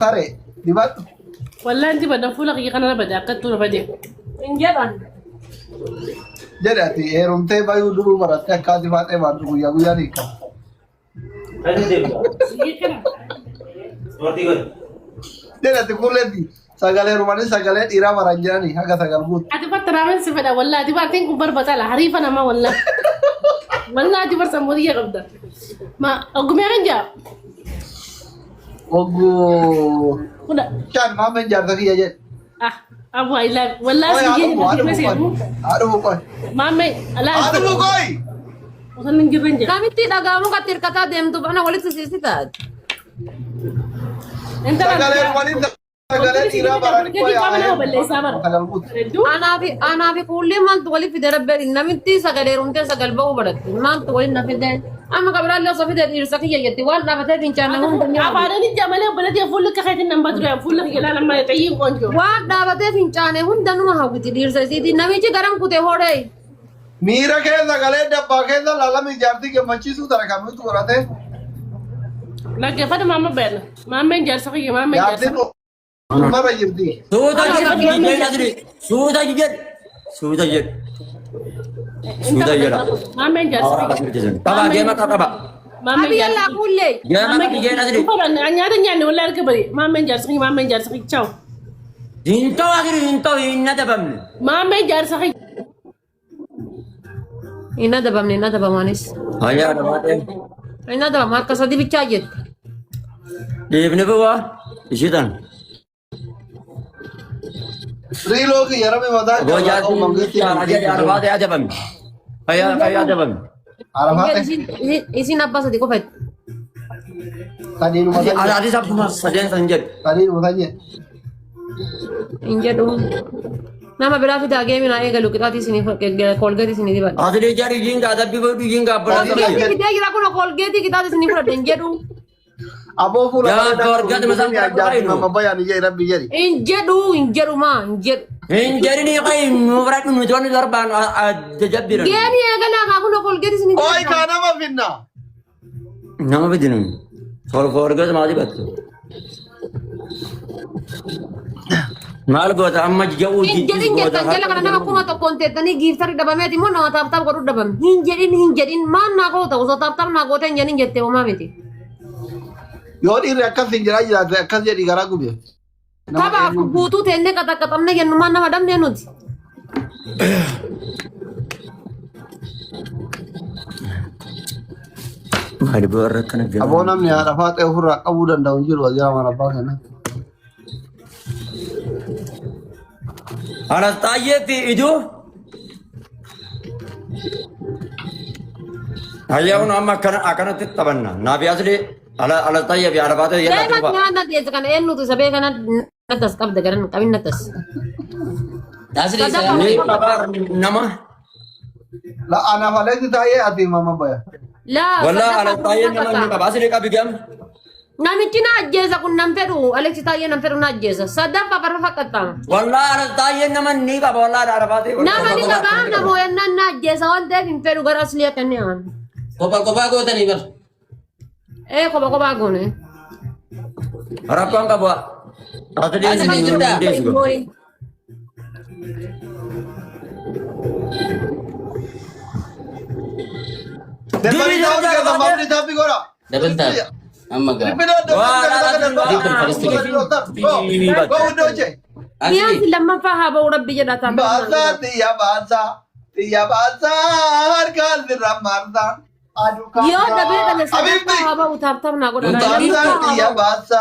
Tare, di ba? والله انت بدنا فولك يقنا بدي اكتو بدي انجبن Jadi ati erumte bayu dulu barat kadi mate madu guya guya nikah. Ada dia. يقنا Seperti itu. Jadi ati kuleti sagale rumani sagale ira maranjani haga sagal but. ادي فتره من سفدا والله ادي بعدين كبر بطل حريف انا ما والله والله ادي برسم موديه قبدا ما اقوم يرجع Ogo. ولا Kan mama jar tadi aja. اه ابو اي لا والله Oi سيجي aduh bukoy. Aduh bukoy. مامي لا Aduh bukoy. وصلنا نجيب رنجة Kami tidak kamu katir kata dem tu bana walit sisi tad. انت Sagale rumani sagale ira barani koy. Sagal but. Ana fi kulli mal tu walit fi darabber namiti sagale rumte sagal bagu badat. Man tu walit nafide. Ama kabra Allah safide irsaqiya yati wal na fata din chana hum dunya. عبارة الجمال بلدي فول لك خيط النمبر فول لك لا لما يتعيب قنجو Wa da fata din chana hum danu ma hawiti irsasi di nami ji garam kute hore. Mira ke sagale dabba ke lala mi jarti ke manchi su tara kamu tu orate. لا كيف هذا ماما بين ماما جالس خي ماما Jarti جالس tu. Mara jirti. Sudah jadi. Sudah jadi. Sudah jadi. Sudah jadi. ماما جالس Kakak dia mah kakak pak. ماما Abi Allah جالس kulle. Dia mah dia nanti. فلان أنا هذا يعني ولا الكبري ماما جالس خي ماما جالس خي تشاو Hinto akhir hinto inna tabam. ماما جالس خي Ina da manis. Hanya ada mati. Ina da mar kasadi bicajet. Dia bener bawa. Isitan. Rilo ki yara me mada. Gua jadi aja ada mati aja bang. Kayak ada bang. Arafat. Isin apa sadi ko fet. Tadi rumah Ada saja. ada satu mas saja yang sanjat. Tadi rumah saja. Inje do. Nama berafi da game na ega lukita ti sini kolgati sini di ba. Ada dia cari jingga tapi baru jingga berarti. Kolgati kita kira ko na kolgati kita ti sini fura inje do. Abo pula. Ya, keluarga tu masang jadi mama bayan ni jadi rabbi jadi. Inje do ma inje. Jadi ni kayak murat menujuan darban ada jabir. Game ya kana ka ko na kolgati sini. Oi kana ma finna. Nama bedinun. Soal keluarga sama aja betul. Mal gua tak amma jauh di. Inje tanjala kana nama kuma to konte tani giftar da bameti mo na tap tap ko da bam. Inje man na ko ta so tap tap na ko tan jani jette o mameti. Yodi rekas sinjira jira rekas jadi garagu be. Taba butu tenne kata katamne yan man na madam ne nuti. Ada berat kan aja. Abo nam ni Arafat hurra kabu dan daun jiru aja mana apa kana. Alas tanya ti itu. Ayah nama akan tabanna. Nabi asli ala tanya bi Arafat ya Dai nak mat ngana dia kan enu tu sabe kana natas kab da garan kawin natas. Asli ini kabar nama. La ana fale ti taye ati mama baya. La. Wala ala tanya nama ni baba asli kabi gam. Nami china ajeza kun namperu Alex taye namperu na ajeza. Sada pa para fakata. Wala ala tanya nama ni baba wala Arafat. Nama ni baba na mo yan na ajeza on de imperu gar asli kan yan. Kopa ko tani bar. Ko ba go ne. Harap kau enggak buat. Asli Asli ini juga. dia juga. Boy. Depari tahu ke sama ni tapi gora. Dapat tak? Amma ga. Ripino Wah, Go undo je. Niya Asli. sila mapahaba urabbi jada ta. Bahasa tiya bahasa harga diramardan. Aduh kamu. Yo da be da sa Habibti. mapahaba utar na go da. Bahasa tiya bahasa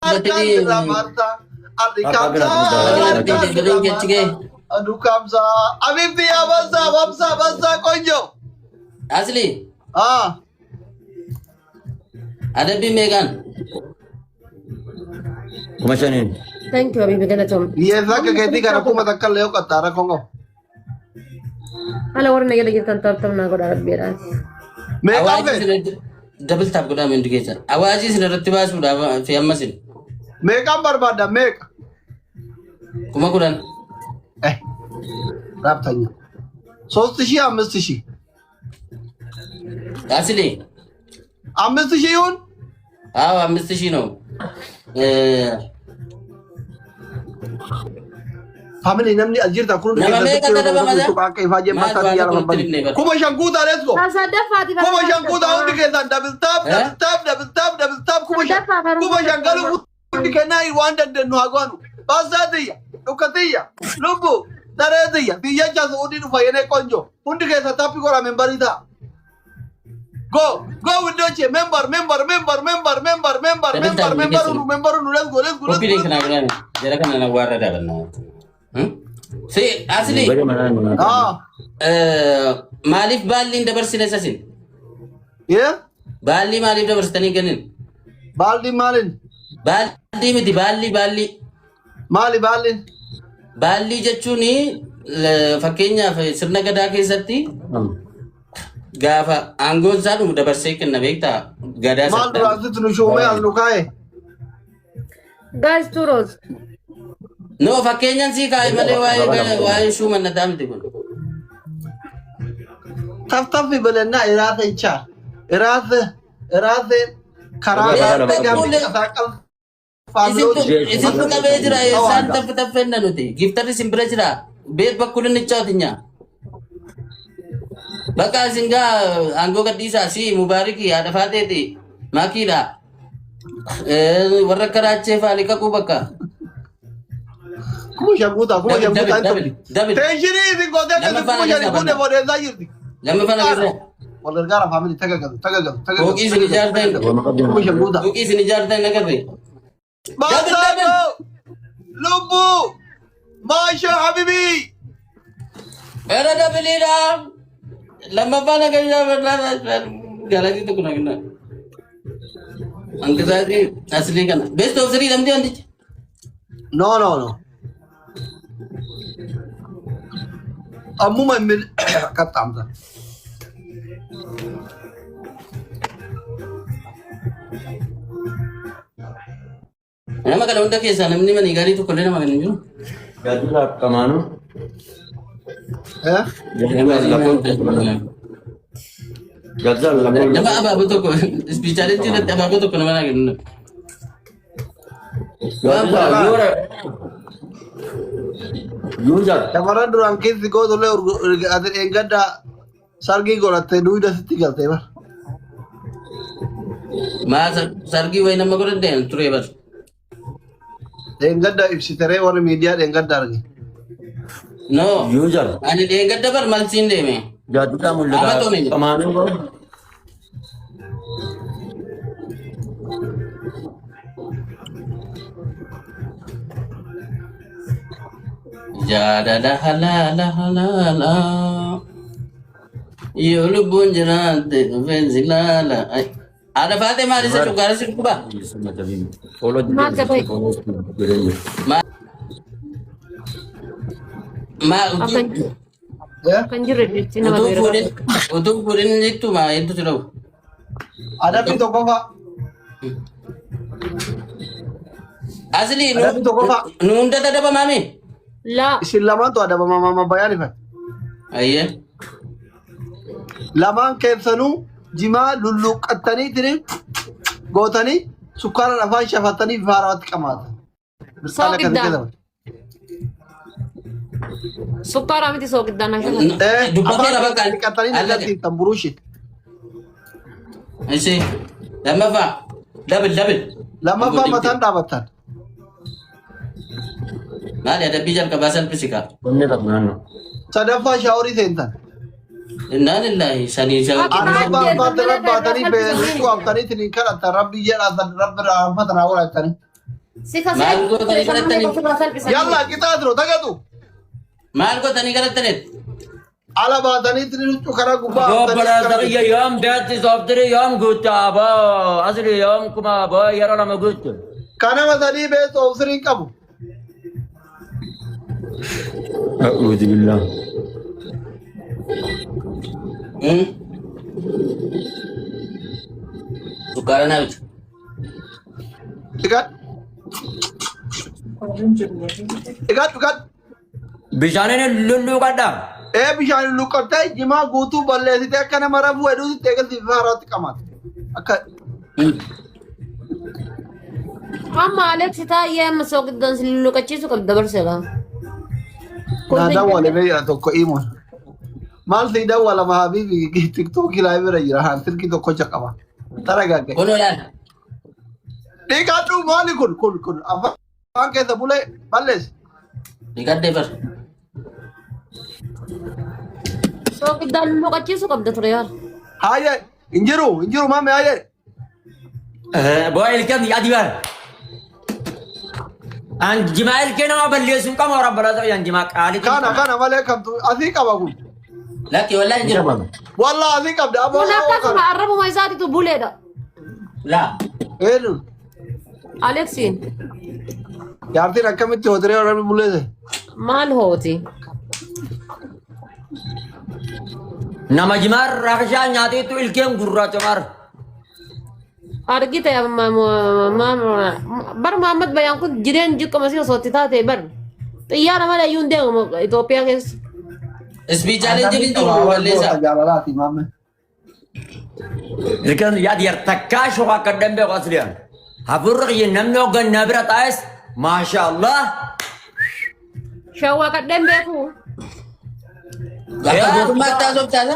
harga diramardan. Adik kamsa. Aduh kamsa. Habibti ya bahasa konjo. Asli. Ah. Ada bi Megan. Macam ni. Thank you abi begana tom. Iya zaka keti kana kuma takkal leo katara kongo. Hala warna gele gitan tar tam na go da beras. Me Awaji kafe. sila double tap guda men dikesa. Awaji sila rattiba sudah fi ammasin. Me kam barbada me. Kuma kudan. Rap tanya. 3000 5000 Asli. 5000 yun? አዎ 5000 ነው። family namni ajirta kun Nama meeqa kada bamada? akka ifaje Maal masati baala yala kun mabani tilne bar. kuma shanguta let's go Tasaddafaati kuma shanguta hundi kesan double tap kuma shangalu hundi kenai wanda den no agwanu basatiya dukatiya lubu daretiya biyacha sudi du fayene konjo hundi kesan tapi kora memberita go windoche member let's go Kopi din kana gana. Jara kana na warada banna. Si asli ah Malif balli dabarsine sasin. yeah Balli malif dabarsitani ganin. baldi malin Balli miti balli. mali balin Balli jechuuni fakkeenyaaf sirna gadaa keessatti gaafa aangoon isaa dhumu dabarsee kenna beektaa gadaa mal saddaa. durasitu nu shume alukae Guys, churros. No fakkeenyaan sii kaa'e malee waa'ee shuuman na daamte kun. taftafi belena irate icha irate karaa Isin qabee jira isaan taffenna nuti giftarri isin bira jira beet bakkulin ichootinya. Bakka isin gaa aangoo gadhiisaa si mubaariki haadha faateeti maakiidha. Warra karaachee faali qaquu bakka. kuma shanguta Dabil. tenshini isin gote Lama kuma fana shani keessa kunde banna. bodeza jirti Lama fana keessa. walgargara family tagagadu Hooqii isin ijaartan. kuma shanguta Hooqii isin ijaartan agarre. basako lubu masha habibi Era dabilidha. Lama fana keessa galati tokko na kenna. Angkasati asli kana. Best of 3 damdi andi. no ammuma min katamta Nama kana hunda keessa namni manii gaarii tokko illee nama kan hin jiru. Gaaddisaa akkamaanu. eh Gaazexaan lamaan. Nama abaaboo tokko ispiichaalitti irratti abaaboo tokko nama naa kennu. Gaazexaan yoora. Yuuzar. Shamaran duraan keessi gootollee ati eeggadda sargii godhattee duwida sitti galtee bar. Maa sargii wayi nama godhadde ture bar. Eeggadda ibsiteree warri miidiyaa eeggadda arge. No. Yuuzar. Ani eeggadda bar malsiin deeme. Gaazexaan mul'ata. Amatooni. Akkamaanu. Jadada halala. Yo lubbuun jiraate dhufeensi laala. Haadha faatee maal isa dhugaara si dhuba? Maal ta'e? Kan jirre jechuun nama beera. Utuu fuudhin jettu maa hedduu si dhabu. Adabbi tokko fa'a. Asli Adabbi tokko fa'a. nu hunda dadaba maami? Laa. Isin lamaantu adabama mama bayaan ifan. Ayyee. Lamaan keessanuu jimaa lulluuqqattanii tiri gootanii sukkaara afaan shafatanii bifa haaraatti qamaata. Soo giddaa. Sukkaara miti soo giddaa nan kana. Dubbatee lafa kan Qattanii nagatti kan buruushi. Ishee lammaffaa dabil. Lammaffaa mataan dhaabattan. Maali adabbii jalqabaa salphisi kaa. Qonni qabnaanno. Sadaffaa shaaworii seentan. Innaan illaahi sanii Rabbaatanii beekuu haftanii tiniin kadhatan rabbi jedhatan rabbi rahmatan haa godhatanii. Si kasi. Maal gootanii kadhattanii? Yalla qixaa jiru tagatu. Maal gootanii kadhattaniit? Ala baatanii tiniin huccuu karaa gubbaa Gobbala taqiyya yoom deetti sooftiri yoom guutta aboo asli yoom kuma aboo yeroo lama guutu. kanama sadii beeku obsiriin qabu. A'uudhu billah. Sukkaara naa bitu. Dhiqadhu. Bishaaniin lulluu qadhaa. Bishaan lulluqqattee jimaa guutuu balleessitee akka nama rafuu hedduutti eegalti bifa haaraatti qamaata. Akka Amma Alex taa'ee amma soo giddaan si lulluqachiisu qabda barseegaa. Na dawwale bee tokko imuun. Maal si dawwala ma habiibi tiktookii laa bira jira haan silkii tokko caqaba. Taragaagge. Kuno laal. Dhiiqadhu maali kun afaan keessa bulee balleessi. Dhiqadhee bar. Soo giddaan lulluqachiisu qabda ture yaar. Haayee injiru maame haayee. Boy ilkan yadi bar. An jima ilkan ma balleessu qama wara balata yan jima qaali. Kana malee kamtu asii qaba kun. Laki wallahi jiru. Wallah asii qabda aboo. Kun akkasuma arrabuma isaatiitu buleedha. La. Eenyu Alexiin jaartiin akkamitti hotiree warra mul'ise. maal hooti? Nama jimar rakasha nyaate tu ilkan gurraacha mar. Argite bar Muhammad Bayaan kun jireen jikko masii osootti taate bar xiyyaara malee iyyuu hin deemu Itoophiyaa keessa. Isbii challenge ni jiru walleessa. Jaalalaati maame. Ilkan yadi yar takka shoka kadambe qasliyan. Hafurri namni ogan nabira taes mashallah. Shawwa kadheen beeku. Gaafa mootummaa taasoo taasa.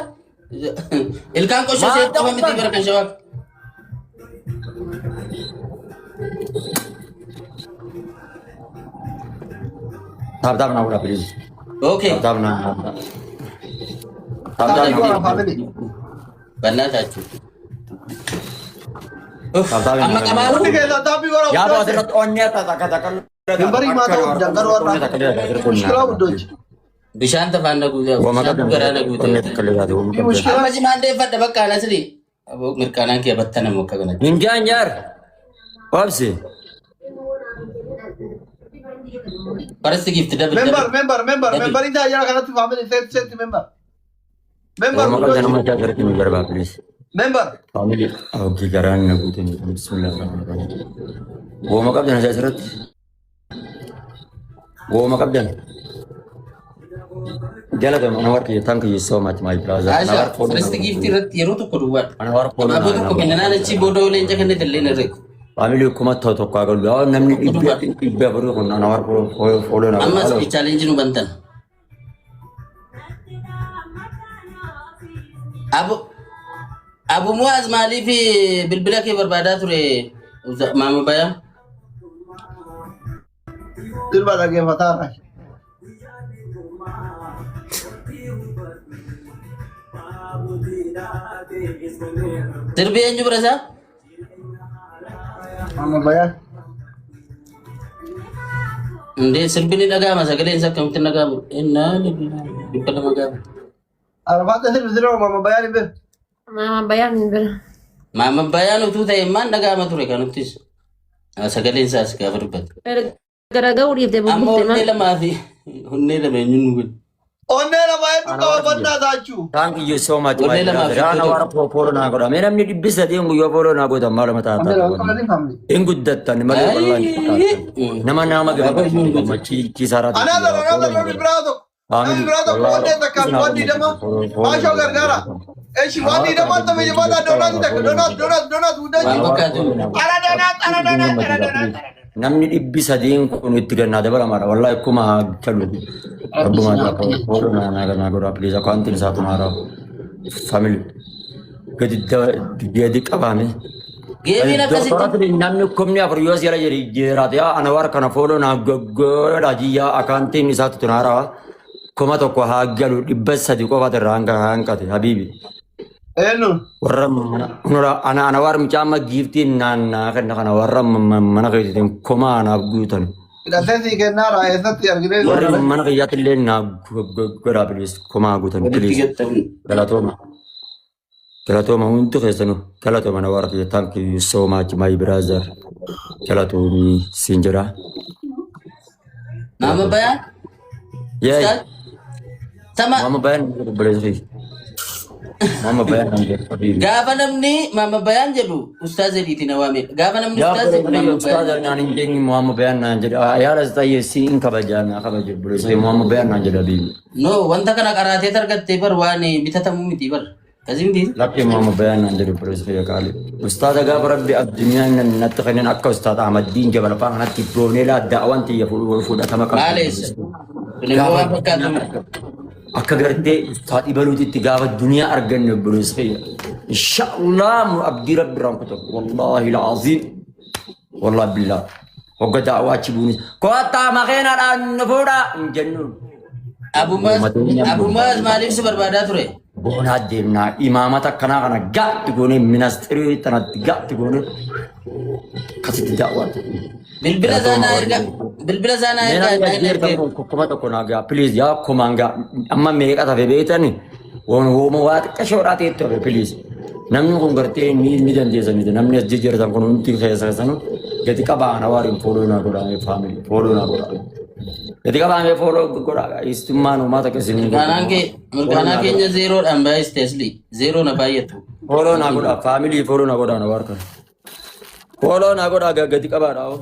Ilkaan qoshoo seetti qofa miti bara kan shawaa. Tap na udah please. Okay. Tap na. Banna tachu. Tap. Amma kamaru. Hundi keessa tapi warra. Ya tuh asirat onnya katakan. Memberi mata jangan warra. Mushkila buddoji. Bishaan tafaan guutaa. Garaa na guutaa. Mushkila. Amma jimaan deeffadha bakka alasri. Aboo mirkaanaan kee battana mokka kanatti. Ninja anjar. Wabsi. Parasti gift double. Member ini aja kanatti family set member. Member Maka jangan macam cara ini berapa please. member. Family. Oke garan ngabutin. Bismillahirrahmanirrahim. Gua makap jangan saya seret. Gua makap jangan. Jala tuh menawar ke thank you so much my brother. Aisha, parasti gift irratti yeroo tokko duwwaa. Menawar phone. Aboo tokko kennanaan achi boodoo leenca kenne dallee na reeku. Family kuma tahu kau kalau namni ibu baru kau menawar phone. Amma si challenge nu bantan. Abu Muaz maaliif bilbila kee barbaadaa ture maama Bayaan? Silva lagi fatara. Sirbi eenyu bira isaa? Mama Bayan. Ndee sirbi ni dhaga'ama sagaleen isaa akkamitti dhaga'amu? Innaa dhibba lama gaama. Arafat silva Mama Bayan ibe. Mama Bayaan hin bira. Maama Bayaan utuu ta'e maan dhaga'ama ture kanuttis. Sagaleen isaas gaafa dubbatu. Garaga'uu dhiibdee Amma bubbultee onnee lamaa fi onnee lama eenyu nu godhe? Onnee lama hedduu qaba baddaa taachuu. Thank you so much my Onnee lama brother. Menawar phone na kau. Mana namni bisa dia nguyyo phone na kau dah malam mata. Ingudatan malam malam. Nama gak macam kisarat. Another vibrato. Amin. Vibrato onnee takkan wadi dama. Maasho gargara. Eshi wadi dama tapi jebada donat udah. Waan fakkaatu. Ara donat. Namni bisa dia kun itu kan ada berapa marah. Wallahi aku mah calu. Abu mata phone na kau please aku antin satu marah. Family. Dia dik apa ni? Geemiin akkasitti. Doktorat namni kumni afur jala jadi jerat ya anwar kana phone na rajiya akantin satu tunara. Kuma tokko haaggalu dhibba sadi qofaati irraa hangate habiibi. Eenyu. Warra ana warra mucaa giiftiin naannaa kana warra mana keessatiin kuma anaaf guutan. Hidhatee kennaara eessatti argitee Warri mana kiyyaatti illee naaf godhaa bilis kuma guutan Walitti bilis. gattamu. Galatooma. Galatooma hundi keessanuu galatooma na warra kiyya thank you so much my brother. Galatoomi siin jedha. Maama Bayaan? Yee. Sama. Mama bayan boleh sih. Mama bayan habiibi. Gaafa namni Maama Bayaan jedhu ustaaz jedhiiti na waame. Gaafa namni ustaaz jedhu Maama Ustaz Bayaan. naan hin jenni Muhammad bayan naan jedhe yaada ta'ee si in kabajaan kabajaa boleh sih Muhammad bayan naan jedhe habiibi. No, wanta kana qaraatee argattee bar waan bitatamu miti bar. Kazimdi. لكن ما بيان عندنا بريس في قال أستاذ قابر ربي الدنيا نتخنن أكو أستاذ أحمد الدين جبل فان هتي بروني لا دعوان تي يفول فودا كما كان Malis. Lima berkat. أكا قرتي أستاذ إبلوتي تجاب الدنيا أرجن بريس في إن شاء الله أبدي رب رحمته والله العظيم والله بالله وقد دعوات بوني كوتا مخينا النفورة جنون Abu Mas maaliif si barbaadaa ture? Bona deemnaa imaamata kanaa kana gaatti goone ministeerii tanatti gaatti goone kasitti daawwatu. Bilbila zaanaa ergaa. Kuma tokko naagaa please yaa kumaangaa amma meeqa tafe beetani wooma waa xiqqashoodhaa teettu hafe please. Namni kun gartee ni dandeessanidha namni as jijjiiratan kun hundi keessanu gati qabaan hawaariin fooloo naa godhaame faamilii fooloo naa godhaame. Jadi kalau anda follow korang istimewa rumah tak kesini. Murgana keenya zero amba Tesla zero na bayatu. Follow nak koda family follow nak koda nawar kan. Follow nak koda agak gati kabar tau.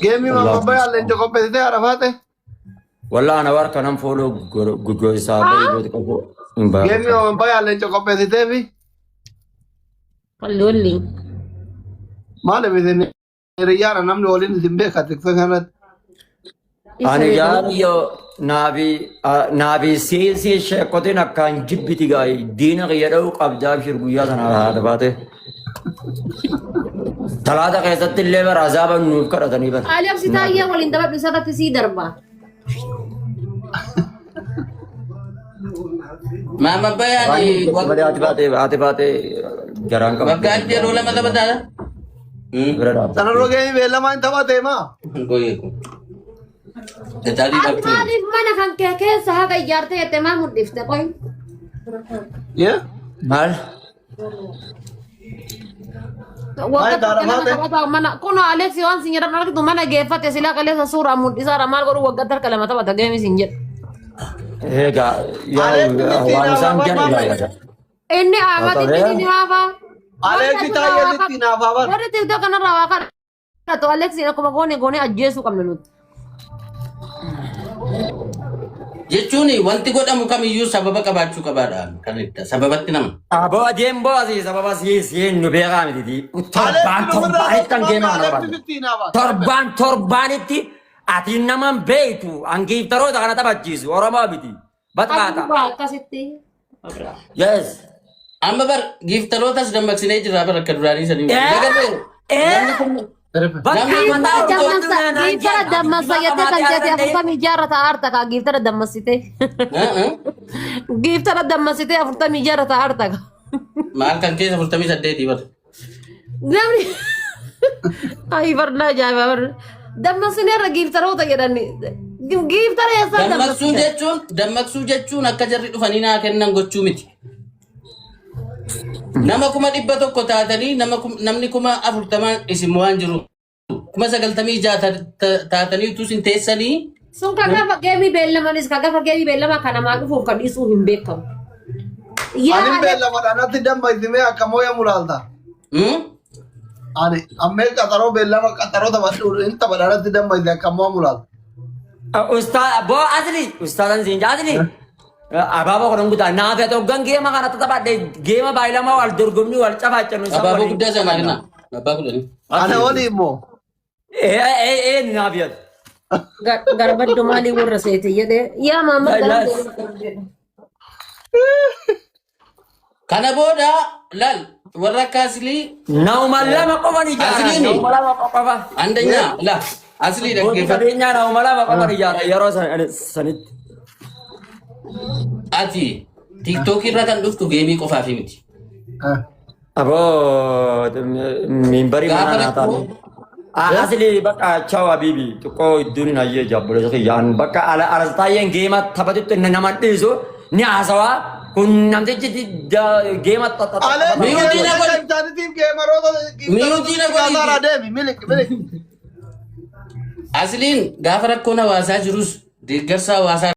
Game mama bayar lento kompetisi Arafat. Wallah nawar kan follow Google sahabat itu kau. Game mama bayar lento kompetisi bi. Loli. Mana bisa Riyara namni waliin isin beekate kanat. Ani yo nabi si shekotin akkan jibbiti gai dina qiyadau qabdaa bishir guyyaa sana haadha baate. Talaata keessatti illee bara azaaban nuuf kadhatanii bara. Aliaf si taayyaa waliin dabadhu isarratti sii darba. Mama bayani. Ati baate garaan qaba. Waggaan jedhu lama taphataa? Sanaroo game beellama hin taphatee maa? Goyeeku. Detaalii Ati dhabtuu. maaliif mana kan kee keessa haga ijaartee jettee maal mudhifte qoy? Yee? Maal? Mana kuno Alex waan sin jedhan argitu mana geeffate silaa kaleessa suuraa mudhisaara maal godhu waggaa harka lama taphata geemi sin jedha. Egaa waan isaan jedhan Inni aafatitti inni haafaa. Alex taayyeetti naafaafan. Warri TikTok kanarraa waa kadhatu Alex akkuma goone ajjeesuu qabna nuti. Jechuun wanti godhamu kamiyyuu sababa qabaachuu qabaadha. Kan ibsa sababatti nama. Aboo adeem boosii sababa siin nu beekaa miti. Torbaanitti kan geemaa torbaanitti ati naman beektu hangiiftaroota kana taphachiisu Oromoo miti. Batqaata. Akkasitti. Yes. Amma bar giiftarootas dammaqsinee jirra bar akka duraanii sanii. Giftara dammasayate kan jete afurtamii jaarrata aarta ka giftara dammasite. Giftara dammasite afurtamii jaarrata aarta ka. Maal kan keessa 48 bar. Namni ay barna ajaa'iba bar. Dammasineerra giftaroota jedhani. Giftara eessaa dammaqsuu jechuun akka jarri dhufanii naa kennan gochuu miti. Nama kuma 100 taatanii namni kuma 40 isin waan jiru. Kuma 90 taatanii utuu isin teessanii. Sun kagafa geemi beellamanis kagafa geemi beellama kana maa dhufuuf kan dhiisuu hin beekamu. Ani beellamadhaan atti damma isimee akka mooya mulaalta. Ani ammee qaxaroo beellama qaxaroo taphaadhaan atti damma isee akka mooya mulaalta. Ustaadhan siin jaatini. Abaaboo kun guutaa naafee tokkoon geema kana taphaadhe geema baay'ilama wal dorgomni wal cafaachanu. Abaaboo guddaa sana kenna. Abbaa kudhanii. Ana wali immoo. Naafee. Garbaddu maalii warra seete jedhee yaa maamma Kana booda lal warra kaasilii. Nauma lama qofa ni jaara. Nauma lama qofa. Andanya la asli dhaggeeffatu. Fadeenyaa nauma lama qofa ni jaara yeroo sanitti. Ati TikTok irra kan dhuftu geemii qofaaf miti. Aboo mimbari mana naataani. Asli bakka chaw habibi tokko iddoon hin hayyee jaabbole tokko yaan bakka alastaayeen geema taphatutti nama dhiisu ni haasawaa kun namtichi geema taphatu. Asliin gaafa rakkoon hawaasaa jirus deeggarsa hawaasaa